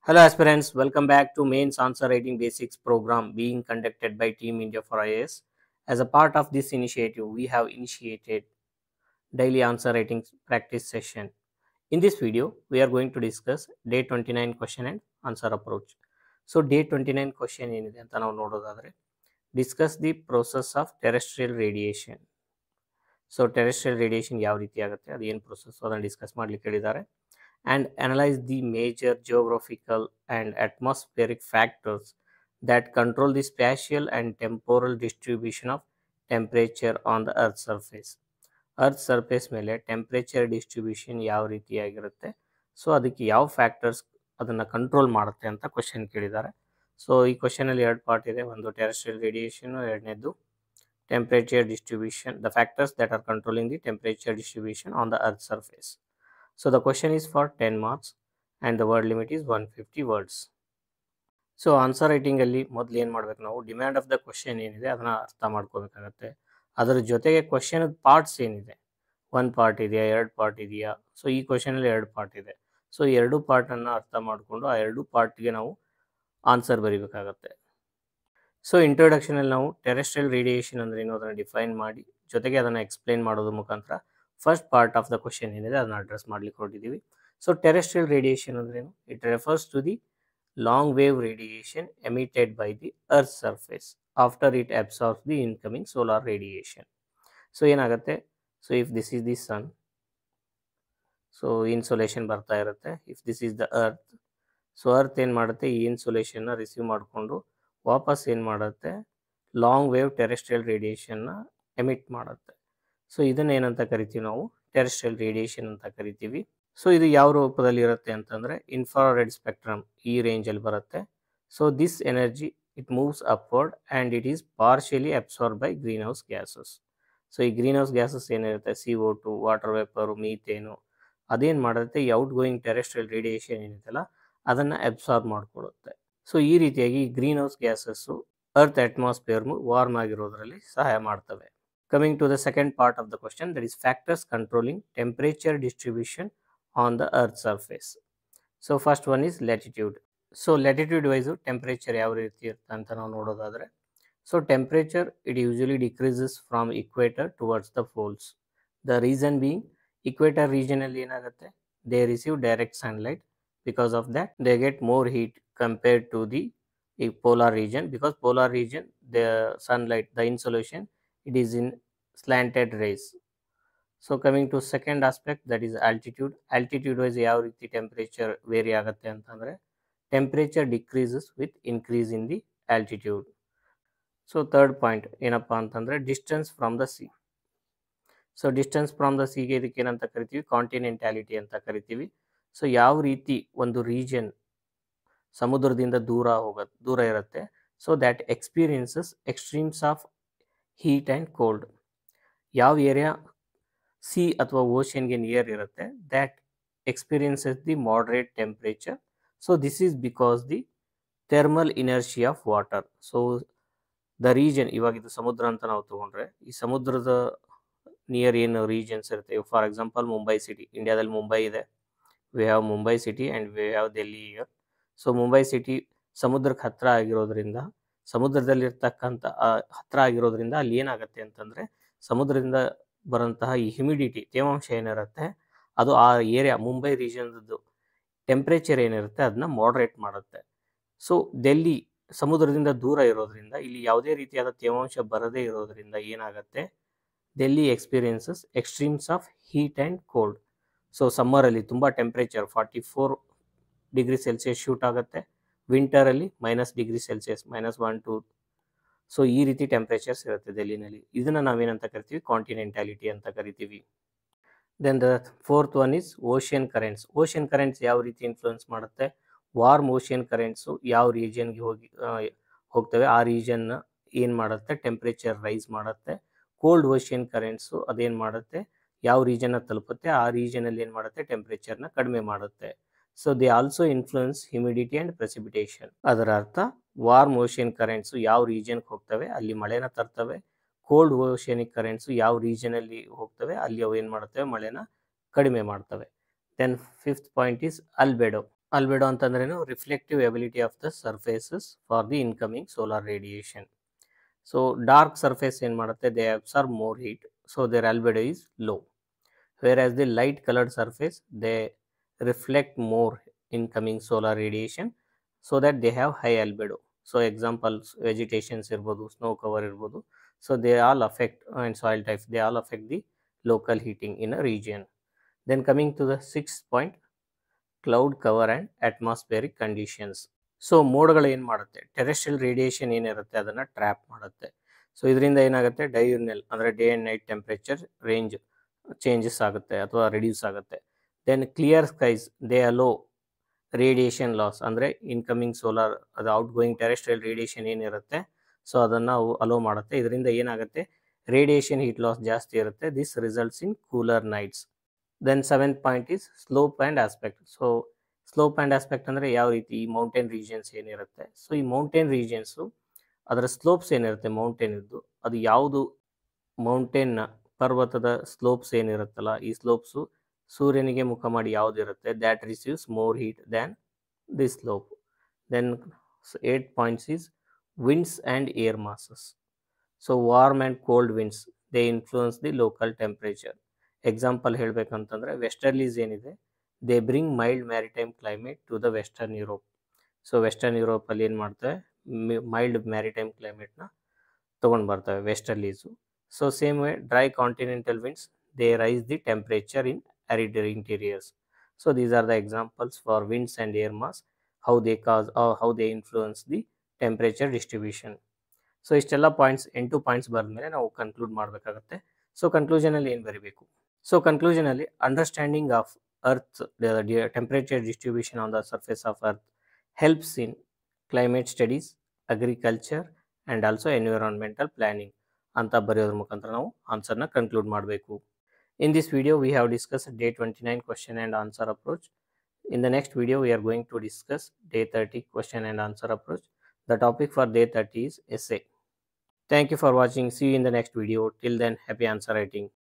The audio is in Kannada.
Hello aspirants, welcome back to Mains Answer Writing Basics program being conducted by Team India for IAS. As a part of this initiative, we have initiated daily answer writing practice session. In this video, we are going to discuss day 29 question and answer approach. So day 29 question ಏನಿದೆ ಅಂತ ನಾವು ನೋಡೋದಾದ್ರೆ discuss the process of terrestrial radiation. So terrestrial radiation ಯಾವ ರೀತಿ ಆಗುತ್ತೆ ಅದು ಏನು ಪ್ರೋಸೆಸ್ ಅದನ್ನು ಡಿಸ್ಕಸ್ ಮಾಡ್ಲಿಕ್ಕೆ ಹೇಳಿದ್ದಾರೆ. And analyze the major geographical and atmospheric factors that control the spatial and temporal distribution of temperature on the earth surface. Earth surface ಮೇಲೆ temperature distribution ಯಾವ ರೀತಿಯಾಗಿರುತ್ತೆ, ಸೊ ಅದಕ್ಕೆ ಯಾವ ಫ್ಯಾಕ್ಟರ್ಸ್ ಅದನ್ನು ಕಂಟ್ರೋಲ್ ಮಾಡುತ್ತೆ ಅಂತ ಕ್ವಶನ್ ಕೇಳಿದ್ದಾರೆ. ಸೊ ಈ ಕ್ವಶನಲ್ಲಿ ಎರಡು ಪಾರ್ಟ್ ಇದೆ, ಒಂದು ಟೆರೆಸ್ಟ್ರಿಯಲ್ ರೇಡಿಯೇಷನ್, ಎರಡನೇದು temperature distribution, the factors that are controlling the temperature distribution on the earth surface. So the question is for 10 marks and the word limit is 150 words. So answer ರೈಟಿಂಗಲ್ಲಿ ಮೊದಲು ಏನು ಮಾಡಬೇಕು, ನಾವು ಡಿಮ್ಯಾಂಡ್ ಆಫ್ ದ ಕ್ವಶನ್ ಏನಿದೆ ಅದನ್ನು ಅರ್ಥ ಮಾಡ್ಕೋಬೇಕಾಗತ್ತೆ. ಅದರ ಜೊತೆಗೆ ಕ್ವಶನ್ ಪಾರ್ಟ್ಸ್ ಏನಿದೆ, ಒಂದು ಪಾರ್ಟ್ ಇದೆಯಾ, ಎರಡು ಪಾರ್ಟ್ ಇದೆಯಾ, ಸೊ ಈ ಕ್ವಶನಲ್ಲಿ ಎರಡು ಪಾರ್ಟ್ ಇದೆ. ಸೊ ಈ ಎರಡು ಪಾರ್ಟನ್ನು ಅರ್ಥ ಮಾಡಿಕೊಂಡು ಆ ಎರಡು ಪಾರ್ಟ್ಗೆ ನಾವು ಆನ್ಸರ್ ಬರೀಬೇಕಾಗತ್ತೆ. ಸೊ ಇಂಟ್ರೊಡಕ್ಷನಲ್ಲಿ ನಾವು ಟೆರೆಸ್ಟ್ರಿಯಲ್ ರೇಡಿಯೇಷನ್ ಅಂದರೆ ಏನು ಅದನ್ನು ಡಿಫೈನ್ ಮಾಡಿ ಜೊತೆಗೆ ಅದನ್ನು ಎಕ್ಸ್ಪ್ಲೇನ್ ಮಾಡೋದ್ರ ಮುಖಾಂತರ first part of the question ಏನಿದೆ ಅದನ್ನು ಅಡ್ರೆಸ್ ಮಾಡ್ಲಿಕ್ಕೆ ಹೊರಟಿದ್ದೀವಿ. ಸೊ ಟೆರೆಸ್ಟ್ರಿಯಲ್ ರೇಡಿಯೇಷನ್ ಅಂದ್ರೇನು? It refers to the long wave radiation emitted by the earth surface after it absorbs the incoming solar radiation. So ಏನಾಗುತ್ತೆ, so if this is the sun, so insolation ಬರ್ತಾ ಇರುತ್ತೆ. If this is the earth, so earth ಏನು ಮಾಡುತ್ತೆ, ಈ ಇನ್ಸೋಲೇಷನ್ನ ರಿಸೀವ್ ಮಾಡಿಕೊಂಡು ವಾಪಸ್ ಏನು ಮಾಡುತ್ತೆ, ಲಾಂಗ್ ವೇವ್ ಟೆರೆಸ್ಟ್ರಿಯಲ್ ರೇಡಿಯೇಷನ್ನ ಎಮಿಟ್ ಮಾಡುತ್ತೆ. ಸೊ ಇದನ್ನು ಏನಂತ ಕರಿತೀವಿ ನಾವು, ಟೆರೆಸ್ಟ್ರಿಯಲ್ ರೇಡಿಯೇಷನ್ ಅಂತ ಕರಿತೀವಿ. ಸೊ ಇದು ಯಾವ ರೂಪದಲ್ಲಿ ಇರುತ್ತೆ ಅಂತಂದರೆ ಇನ್ಫ್ರಾರೆಡ್ ಸ್ಪೆಕ್ಟ್ರಮ್ ಈ ರೇಂಜಲ್ಲಿ ಬರುತ್ತೆ. So this energy it moves upward and it is partially absorb by green house gases. So ಈ ಗ್ರೀನ್ ಹೌಸ್ ಗ್ಯಾಸಸ್ ಏನಿರುತ್ತೆ, CO2, ವಾಟರ್ ವೇಪರು, ಮೀಥೇನು, ಅದೇನು ಮಾಡುತ್ತೆ, ಈ ಔಟ್ ಗೋಯಿಂಗ್ ಟೆರೆಸ್ಟ್ರಿಯಲ್ ರೇಡಿಯೇಷನ್ ಏನಿದೆಯಲ್ಲ ಅದನ್ನು ಅಬ್ಸಾರ್ಬ್ ಮಾಡಿಕೊಳ್ಳುತ್ತೆ. ಸೊ ಈ ರೀತಿಯಾಗಿ green house gases earth atmosphere warm ಆಗಿರೋದ್ರಲ್ಲಿ ಸಹಾಯ ಮಾಡ್ತವೆ. Coming to the second part of the question, that is factors controlling temperature distribution on the earth surface. So first one is latitude. So latitude wise temperature ಯಾವ ರೀತಿ ಇರುತ್ತೆ ಅಂತ ನಾವು ನೋಡೋದಾದ್ರೆ, so temperature it usually decreases from equator towards the poles. The reason being equator region ಅಲ್ಲಿ ಏನಾಗುತ್ತೆ, they receive direct sunlight, because of that they get more heat compared to the polar region, because polar region the sunlight, the insolation, it is in slanted rays. So coming to second aspect, that is altitude. Altitude wise ಯಾವ ರೀತಿ ಟೆಂಪರೇಚರ್ ವೇರಿ ಆಗುತ್ತೆ ಅಂತಂದರೆ, temperature decreases with increase in the altitude. So third point ಏನಪ್ಪ ಅಂತಂದರೆ distance from the C. So distance from the ಸಿಗೆ ಇದಕ್ಕೆ ಏನಂತ ಕರಿತೀವಿ, ಕಾಂಟಿನೆಂಟಾಲಿಟಿ ಅಂತ ಕರಿತೀವಿ. ಸೊ ಯಾವ ರೀತಿ ಒಂದು ರೀಜನ್ ಸಮುದ್ರದಿಂದ ದೂರ ಇರುತ್ತೆ, so that experiences extremes of heat and cold. ಯಾವ ಏರಿಯಾ ಸಿ ಅಥವಾ ಓಷನ್ಗೆ ನಿಯರ್ ಇರುತ್ತೆ, that experiences the moderate temperature. So this is because the thermal inertia of water. So the region, ಇವಾಗ ಇದು ಸಮುದ್ರ ಅಂತ ನಾವು ತೊಗೊಂಡ್ರೆ, ಈ ಸಮುದ್ರದ ನಿಯರ್ ಏನು ರೀಜನ್ಸ್ ಇರುತ್ತೆ, ಫಾರ್ ಎಕ್ಸಾಂಪಲ್ ಮುಂಬೈ ಸಿಟಿ, ಇಂಡಿಯಾದಲ್ಲಿ ಮುಂಬೈ ಇದೆ, we have Mumbai city and we have Delhi year. So Mumbai city ಸಮುದ್ರಕ್ಕೆ ಹತ್ತಿರ ಆಗಿರೋದ್ರಿಂದ, ಸಮುದ್ರದಲ್ಲಿರ್ತಕ್ಕಂಥ ಹತ್ತಿರ ಆಗಿರೋದ್ರಿಂದ ಅಲ್ಲಿ ಏನಾಗುತ್ತೆ ಅಂತಂದರೆ, ಸಮುದ್ರದಿಂದ ಬರೋಂತಹ ಈ ಹ್ಯುಮಿಡಿಟಿ, ತೇವಾಂಶ ಏನಿರುತ್ತೆ ಅದು ಆ ಏರಿಯಾ ಮುಂಬೈ ರೀಜನ್ದು ಟೆಂಪ್ರೇಚರ್ ಏನಿರುತ್ತೆ ಅದನ್ನ ಮಾಡ್ರೇಟ್ ಮಾಡುತ್ತೆ. ಸೊ ಡೆಲ್ಲಿ ಸಮುದ್ರದಿಂದ ದೂರ ಇರೋದ್ರಿಂದ ಇಲ್ಲಿ ಯಾವುದೇ ರೀತಿಯಾದ ತೇವಾಂಶ ಬರದೇ ಇರೋದ್ರಿಂದ ಏನಾಗುತ್ತೆ, Delhi experiences extremes of heat and cold. So ಸಮ್ಮರಲ್ಲಿ ತುಂಬ ಟೆಂಪ್ರೇಚರ್ 44 ಡಿಗ್ರಿ ಸೆಲ್ಸಿಯಸ್ ಶೂಟ್ ಆಗುತ್ತೆ, ವಿಂಟರಲ್ಲಿ -°C, -1 to. ಸೊ ಈ ರೀತಿ ಟೆಂಪ್ರೇಚರ್ಸ್ ಇರುತ್ತೆ ಡೆಲ್ಲಿನಲ್ಲಿ. ಇದನ್ನು ನಾವೇನಂತ ಕರಿತೀವಿ, ಕಾಂಟಿನೆಂಟಾಲಿಟಿ ಅಂತ ಕರಿತೀವಿ. Then the fourth one is ocean currents. Ocean currents ಯಾವ ರೀತಿ ಇನ್ಫ್ಲುಯೆನ್ಸ್ ಮಾಡುತ್ತೆ, ವಾರ್ಮ್ ಓಷಿಯನ್ ಕರೆಂಟ್ಸು ಯಾವ ರೀಜನ್ಗೆ ಹೋಗ್ತವೆ ಆ ರೀಜನ್ನ ಏನು ಮಾಡುತ್ತೆ, ಟೆಂಪ್ರೇಚರ್ ರೈಸ್ ಮಾಡುತ್ತೆ. ಕೋಲ್ಡ್ ಓಷಿಯನ್ ಕರೆಂಟ್ಸು ಅದೇನು ಮಾಡುತ್ತೆ, ಯಾವ ರೀಜನ್ನ ತಲುಪುತ್ತೆ ಆ ರೀಜನಲ್ಲಿ ಏನು ಮಾಡುತ್ತೆ, ಟೆಂಪ್ರೇಚರ್ನ ಕಡಿಮೆ ಮಾಡುತ್ತೆ. So they also influence humidity and precipitation. ಅದರ ಅರ್ಥ ವಾರ್ಮ್ ಓಷಿಯನ್ ಕರೆಂಟ್ಸು ಯಾವ ರೀಜನ್ಗೆ ಹೋಗ್ತವೆ ಅಲ್ಲಿ ಮಳೆನ ತರ್ತವೆ, ಕೋಲ್ಡ್ ಓಷಿಯನಿಕ್ ಕರೆಂಟ್ಸು ಯಾವ ರೀಜನಲ್ಲಿ ಹೋಗ್ತವೆ ಅಲ್ಲಿ ಅವು ಏನು ಮಾಡ್ತವೆ, ಮಳೆನ ಕಡಿಮೆ ಮಾಡ್ತವೆ. Then fifth point is albedo. Albedo ಅಂತಂದ್ರೇನು reflective ability of the surfaces for the incoming solar radiation. So dark surface ಏನು ಮಾಡುತ್ತೆ, they absorb more heat, so their albedo is low. Whereas the light colored surface, they reflect more incoming solar radiation, so that they have high albedo. So examples, vegetations irbodu, snow cover irbodu, so they all affect, and soil types, they all affect the local heating in a region. Then coming to the sixth point, cloud cover and atmospheric conditions. So ಮೋಡ್ಗಳು ಏನು ಮಾಡುತ್ತೆ, ಟೆರೆಸ್ಟ್ರಿಯಲ್ ರೇಡಿಯೇಷನ್ ಏನಿರುತ್ತೆ ಅದನ್ನು ಟ್ರ್ಯಾಪ್ ಮಾಡುತ್ತೆ. ಸೊ ಇದರಿಂದ ಏನಾಗುತ್ತೆ, ಡೈರ್ನಲ್ ಅಂದರೆ day and night temperature range changes ಆಗುತ್ತೆ ಅಥವಾ ರಿಡ್ಯೂಸ್ ಆಗುತ್ತೆ. Then clear skies, they allow radiation loss, ಅಂದರೆ ಇನ್ಕಮಿಂಗ್ ಸೋಲಾರ್ ಅದು ಔಟ್ ಗೋಯಿಂಗ್ ಟೆರೆಸ್ಟ್ರಿಯಲ್ ರೇಡಿಯೇಷನ್ ಏನಿರುತ್ತೆ ಸೊ ಅದನ್ನು ಅವು ಅಲೋ ಮಾಡುತ್ತೆ. ಇದರಿಂದ ಏನಾಗುತ್ತೆ, ರೇಡಿಯೇಷನ್ ಹೀಟ್ ಲಾಸ್ ಜಾಸ್ತಿ ಇರುತ್ತೆ. This results in cooler nights. Then seventh point is slope and aspect. So slope and aspect ಅಂದರೆ ಯಾವ ರೀತಿ, ಈ ಮೌಂಟೇನ್ ರೀಜನ್ಸ್ ಏನಿರುತ್ತೆ, ಸೊ ಈ ಮೌಂಟೇನ್ ರೀಜನ್ಸು ಅದರ ಸ್ಲೋಪ್ಸ್ ಏನಿರುತ್ತೆ ಮೌಂಟೇನ್ ಇದ್ದು, ಅದು ಯಾವುದು ಮೌಂಟೇನ್ನ ಪರ್ವತದ ಸ್ಲೋಪ್ಸ್ ಏನಿರುತ್ತಲ್ಲ, ಈ ಸ್ಲೋಪ್ಸು ಸೂರ್ಯನಿಗೆ ಮುಖ ಮಾಡಿ ಯಾವುದಿರುತ್ತೆ, that receives more heat than the slope. Then 8 points is winds and air masses. So warm and cold winds, they influence the local temperature. Example ಹೇಳಬೇಕಂತಂದರೆ ವೆಸ್ಟರ್ಲೀಸ್ ಏನಿದೆ, they bring mild maritime climate to the western Europe. So western ಯುರೋಪಲ್ಲಿ ಏನು ಮಾಡ್ತವೆ, ಮೈಲ್ಡ್ ಮ್ಯಾರಿಟೈಮ್ ಕ್ಲೈಮೇಟ್ನ ತೊಗೊಂಡು ಬರ್ತವೆ westerlies. So same way dry continental winds, they rise the temperature in arid interiors. So these are the examples for winds and air mass, how they cause or how they influence the temperature distribution. So ಇಷ್ಟೆಲ್ಲ ಪಾಯಿಂಟ್ಸ್ 8 ಪಾಯಿಂಟ್ಸ್ ಬರೆದ್ಮೇಲೆ ನಾವು ಕನ್ಕ್ಲೂಡ್ ಮಾಡಬೇಕಾಗುತ್ತೆ. ಸೊ ಕನ್ಕ್ಲೂಷನಲ್ಲಿ ಏನು ಬರೀಬೇಕು, ಸೊ ಕನ್ಕ್ಲೂಷನಲ್ಲಿ understanding of earth temperature distribution on the surface of earth helps in climate studies, agriculture and also environmental planning ಅಂತ ಬರೆಯೋದ್ರ ಮುಖಾಂತರ ನಾವು ಆನ್ಸರ್ನ ಕನ್ಕ್ಲೂಡ್ ಮಾಡಬೇಕು. In this video, we have discussed day 29 question and answer approach. In the next video, we are going to discuss day 30 question and answer approach. The topic for day 30 is essay. Thank you for watching. See you in the next video. Till then, happy answer writing.